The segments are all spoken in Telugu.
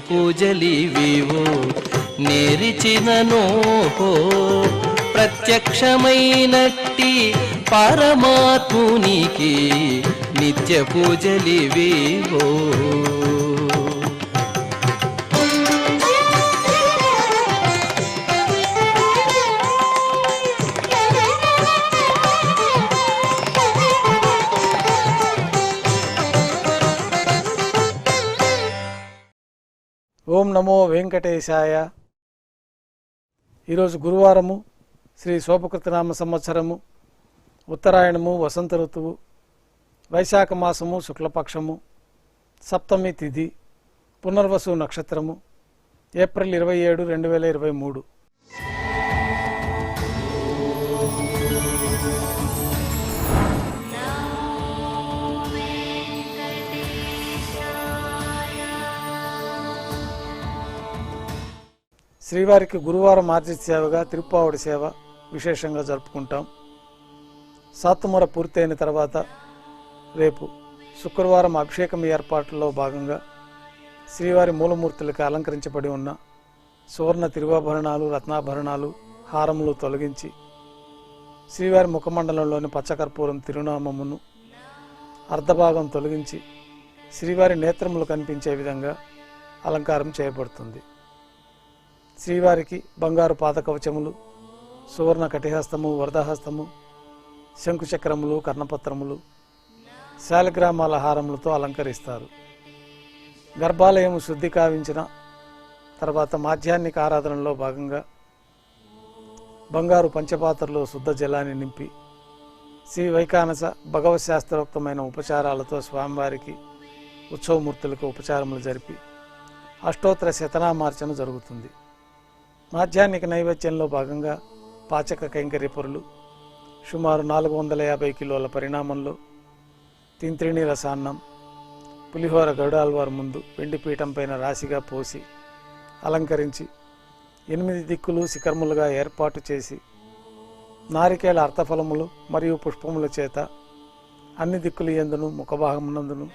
పూజలివివో నేరిచిననో ప్రత్యక్షమైనట్టి పరమాత్మునికి నిత్య పూజలివివో. ఓం నమో వెంకటేశాయ. ఈరోజు గురువారము, శ్రీ శోభకృతనామ సంవత్సరము, ఉత్తరాయణము, వసంత ఋతువు, వైశాఖ మాసము, శుక్లపక్షము, సప్తమి తిథి, పునర్వసు నక్షత్రము, ఏప్రిల్ 27, 2023. శ్రీవారికి గురువారం ఆర్జిత సేవగా తిరుప్పావడి సేవ విశేషంగా జరుపుకుంటాం. సాత్తుమర పూర్తయిన తర్వాత రేపు శుక్రవారం అభిషేకం ఏర్పాట్లలో భాగంగా శ్రీవారి మూలమూర్తులకు అలంకరించబడి ఉన్న సువర్ణ తిరువాభరణాలు, రత్నాభరణాలు, హారములు తొలగించి శ్రీవారి ముఖమండలంలోని పచ్చకర్పూరం తిరునామమును అర్ధభాగం తొలగించి శ్రీవారి నేత్రములు కనిపించే విధంగా అలంకారం చేయబడుతుంది. శ్రీవారికి బంగారు పాదకవచములు, సువర్ణ కటిహస్తము, వరదహస్తము, శంకుచక్రములు, కర్ణపత్రములు, శాలిగ్రామాల హారములతో అలంకరిస్తారు. గర్భాలయం శుద్ధి కావించిన తర్వాత మాధ్యాహ్నిక ఆరాధనలో భాగంగా బంగారు పంచపాత్రలో శుద్ధ జలాన్ని నింపి శ్రీ వైకానస భగవత్ శాస్త్రోక్తమైన ఉపచారాలతో స్వామివారికి ఉత్సవమూర్తులకు ఉపచారములు జరిపి అష్టోత్తర శతనామార్చన జరుగుతుంది. మాధ్యాహ్నిక నైవేద్యంలో భాగంగా పాచక కైంకర్య పొరులు సుమారు 450 కిలోల పరిణామంలో తింత్రిణి రసాన్నం, పులిహోర గరుడాల్వారు ముందు వెండిపీఠం పైన రాశిగా పోసి అలంకరించి 8 దిక్కులు శిఖరములుగా ఏర్పాటు చేసి నారికేల అర్థఫలములు మరియు పుష్పముల చేత అన్ని దిక్కులు యందును ముఖభాగమునందును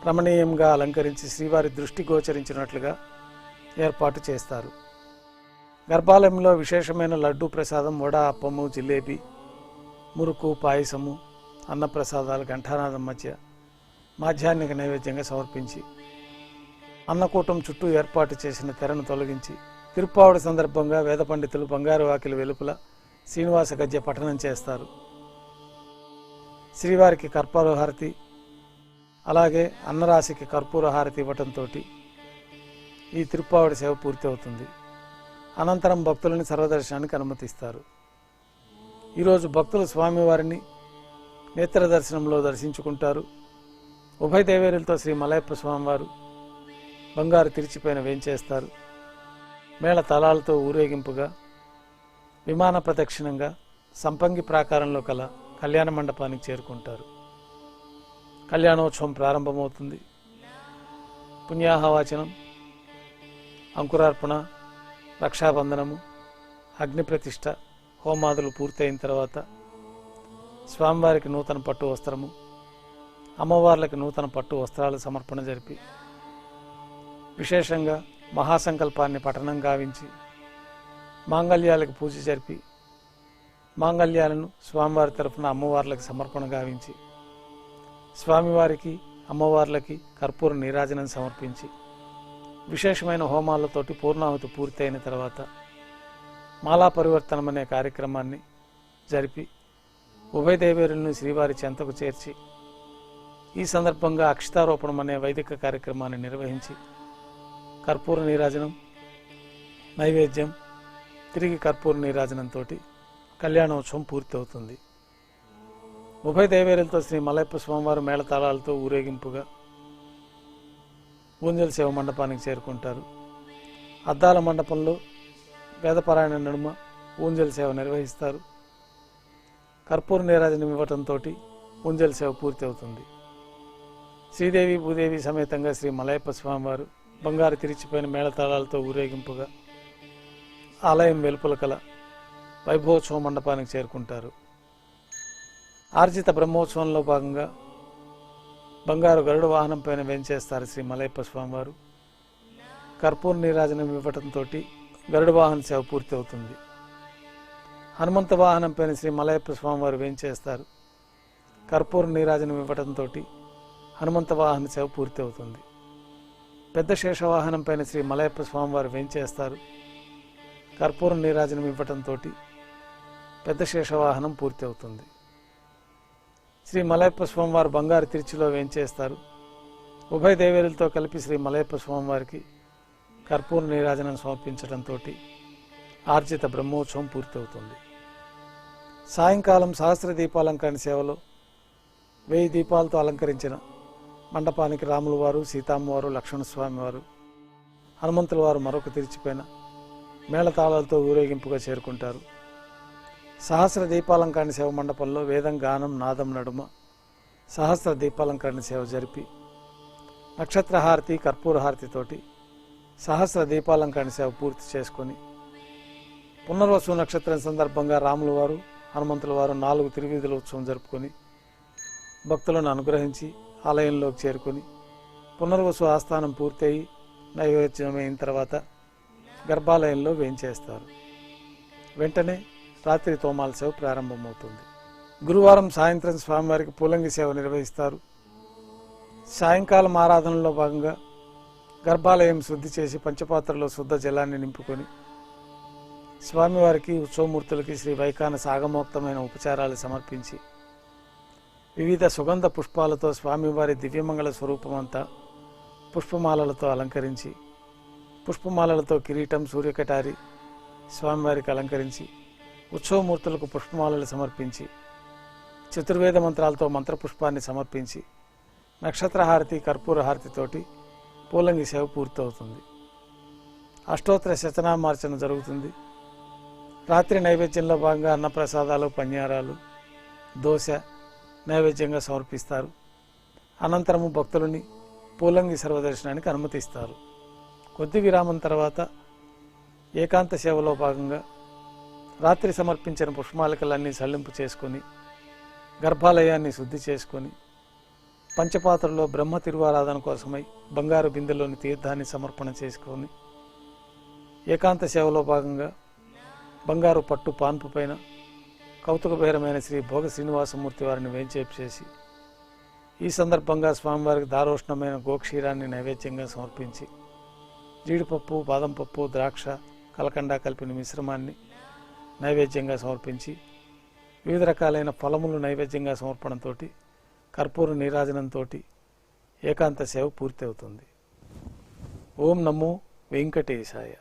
రమణీయంగా అలంకరించి శ్రీవారి దృష్టి గోచరించినట్లుగా ఏర్పాటు చేస్తారు. గర్భాలయంలో విశేషమైన లడ్డూ ప్రసాదం, వడ, అప్పము, జిలేబీ, మురుకు, పాయసము, అన్నప్రసాదాలు ఘంటానాదం మధ్య మాధ్యాహ్నిక నైవేద్యంగా సమర్పించి అన్నకూటం చుట్టూ ఏర్పాటు చేసిన తెరను తొలగించి తిరుప్పావడి సందర్భంగా వేద పండితులు బంగారు వాకిలి వెలుపల శ్రీనివాస గద్య పఠనం చేస్తారు. శ్రీవారికి కర్పూర హారతి, అలాగే అన్నరాశికి కర్పూర హారతి ఇవ్వటంతో ఈ తిరుప్పావడి సేవ పూర్తి అవుతుంది. అనంతరం భక్తులని సర్వదర్శనానికి అనుమతిస్తారు. ఈరోజు భక్తులు స్వామివారిని నేత్ర దర్శనంలో దర్శించుకుంటారు. ఉభయ దేవేరులతో శ్రీ మలయప్ప స్వామివారు బంగారు తిరిచిపైన వేంచేస్తారు. మేళ తలాలతో ఊరేగింపుగా విమాన ప్రదక్షిణంగా సంపంగి ప్రాకారంలో కల కళ్యాణ మండపానికి చేరుకుంటారు. కళ్యాణోత్సవం ప్రారంభమవుతుంది. పుణ్యాహవాచనం, అంకురార్పణ, రక్షాబంధనము, అగ్నిప్రతిష్ఠ, హోమాదులు పూర్తయిన తర్వాత స్వామివారికి నూతన పట్టు వస్త్రము, అమ్మవార్లకి నూతన పట్టు వస్త్రాల సమర్పణ జరిపి విశేషంగా మహాసంకల్పాన్ని పఠనం గావించి మాంగళ్యాలకు పూజ జరిపి మాంగళ్యాలను స్వామివారి తరఫున అమ్మవార్లకి సమర్పణ గావించి స్వామివారికి అమ్మవార్లకి కర్పూర నీరాజనం సమర్పించి విశేషమైన హోమాలతోటి పూర్ణాహుతి పూర్తయిన తర్వాత మాలా పరివర్తనం అనే కార్యక్రమాన్ని జరిపి ఉభయ దేవేరులను శ్రీవారి చెంతకు చేర్చి ఈ సందర్భంగా అక్షతారోపణం అనే వైదిక కార్యక్రమాన్ని నిర్వహించి కర్పూర నీరాజనం, నైవేద్యం, తిరిగి కర్పూర నీరాజనంతో కళ్యాణోత్సవం పూర్తి అవుతుంది. ఉభయ దేవేరులతో శ్రీ మలయప్ప స్వామివారు మేళతాళాలతో ఊరేగింపుగా ఊంజల్ సేవ మండపానికి చేరుకుంటారు. అద్దాల మండపంలో వేదపారాయణ నడుమ ఊంజల్ సేవ నిర్వహిస్తారు. కర్పూర నీరాజనం ఇవ్వటంతో ఊంజల్ సేవ పూర్తి అవుతుంది. శ్రీదేవి భూదేవి సమేతంగా శ్రీ మలయప్ప స్వామివారు బంగారు తిరిచిపోయిన మేళతాళాలతో ఊరేగింపుగా ఆలయం వెలుపల కల వైభవోత్సవ మండపానికి చేరుకుంటారు. ఆర్జిత బ్రహ్మోత్సవంలో భాగంగా బంగారు గరుడ వాహనం పైన వేంచేస్తారు శ్రీ మలయప్ప స్వామివారు. కర్పూర నీరాజనం ఇవ్వటంతో గరుడ వాహన సేవ పూర్తి అవుతుంది. హనుమంత వాహనం పైన శ్రీ మలయప్ప స్వామివారు వేంచేస్తారు. కర్పూర నీరాజనం ఇవ్వటంతో హనుమంత వాహన సేవ పూర్తి అవుతుంది. పెద్ద శేషవాహనం పైన శ్రీ మలయప్ప స్వామివారు వేంచేస్తారు. కర్పూర నీరాజనం ఇవ్వటంతో పెద్ద శేషవాహనం పూర్తి అవుతుంది. శ్రీ మలయప్ప స్వామివారు బంగారు తిరుచిలో వేంచేస్తారు. ఉభయ దేవేరులతో కలిపి శ్రీ మలయప్ప స్వామివారికి కర్పూర నీరాజనం సమర్పించడంతో ఆర్జిత బ్రహ్మోత్సవం పూర్తవుతుంది. సాయంకాలం సహస్ర దీపాలంకరణ సేవలో 1000 దీపాలతో అలంకరించిన మండపానికి రాముల వారు, సీతమ్మవారు, లక్ష్మణస్వామి వారు, హనుమంతుల వారు మరొక తిరిచిపోయిన మేళతాళాలతో ఊరేగింపుగా చేరుకుంటారు. సహస్ర దీపాలంకరణ సేవ మండపంలో వేదం, గానం, నాదం నడుమ సహస్ర దీపాలంకరణ సేవ జరిపి నక్షత్రహారతి, కర్పూరహారతితోటి సహస్ర దీపాలంకరణ సేవ పూర్తి చేసుకొని పునర్వసు నక్షత్రం సందర్భంగా రాముల వారు, హనుమంతుల వారు 4 తిరువీధుల ఉత్సవం జరుపుకొని భక్తులను అనుగ్రహించి ఆలయంలోకి చేరుకొని పునర్వసు ఆస్థానం పూర్తయి నైవేద్యమైన తర్వాత గర్భాలయంలో వేంచేస్తారు. వెంటనే రాత్రి తోమాల సేవ ప్రారంభమవుతుంది. గురువారం సాయంత్రం స్వామివారికి పూలంగి సేవ నిర్వహిస్తారు. సాయంకాలం ఆరాధనలో భాగంగా గర్భాలయం శుద్ధి చేసి పంచపాత్రలో శుద్ధ జలాన్ని నింపుకొని స్వామివారికి, ఉత్సవమూర్తులకి శ్రీ వైఖానస ఆగమోక్తమైన ఉపచారాలు సమర్పించి వివిధ సుగంధ పుష్పాలతో స్వామివారి దివ్యమంగళ స్వరూపమంతా పుష్పమాలలతో అలంకరించి పుష్పమాలలతో కిరీటం, సూర్యకటారి స్వామివారికి అలంకరించి ఉత్సవమూర్తులకు పుష్పమాలలు సమర్పించి చతుర్వేద మంత్రాలతో మంత్రపుష్పాన్ని సమర్పించి నక్షత్రహారతి, కర్పూరహారతితోటి పూలంగి సేవ పూర్తవుతుంది. అష్టోత్తర శతనామార్చన జరుగుతుంది. రాత్రి నైవేద్యంలో భాగంగా అన్నప్రసాదాలు, పన్యారాలు, దోశ నైవేద్యంగా సమర్పిస్తారు. అనంతరము భక్తులని పూలంగి సర్వదర్శనానికి అనుమతిస్తారు. కొద్ది విరామం తర్వాత ఏకాంత సేవలో భాగంగా రాత్రి సమర్పించిన పుష్పమాలికలన్నీ సల్లింపు చేసుకొని గర్భాలయాన్ని శుద్ధి చేసుకొని పంచపాత్రలో బ్రహ్మ తిరువారాధన కోసమై బంగారు బిందెలోని తీర్థాన్ని సమర్పణ చేసుకొని ఏకాంత సేవలో భాగంగా బంగారు పట్టు పాన్పు పైన కౌతుకభైరమైన శ్రీ భోగ శ్రీనివాసమూర్తి వారిని వేంచేపు చేసి ఈ సందర్భంగా స్వామివారికి దారోష్ణమైన గోక్షీరాన్ని నైవేద్యంగా సమర్పించి జీడిపప్పు, బాదం పప్పు, ద్రాక్ష, కలకండ కలిపిన మిశ్రమాన్ని నైవేద్యంగా సమర్పించి వివిధ రకాలైన ఫలములు నైవేద్యంగా సమర్పణంతో కర్పూర నీరాజనంతో ఏకాంత సేవ పూర్తి అవుతుంది. ఓం నమో వెంకటేశాయ.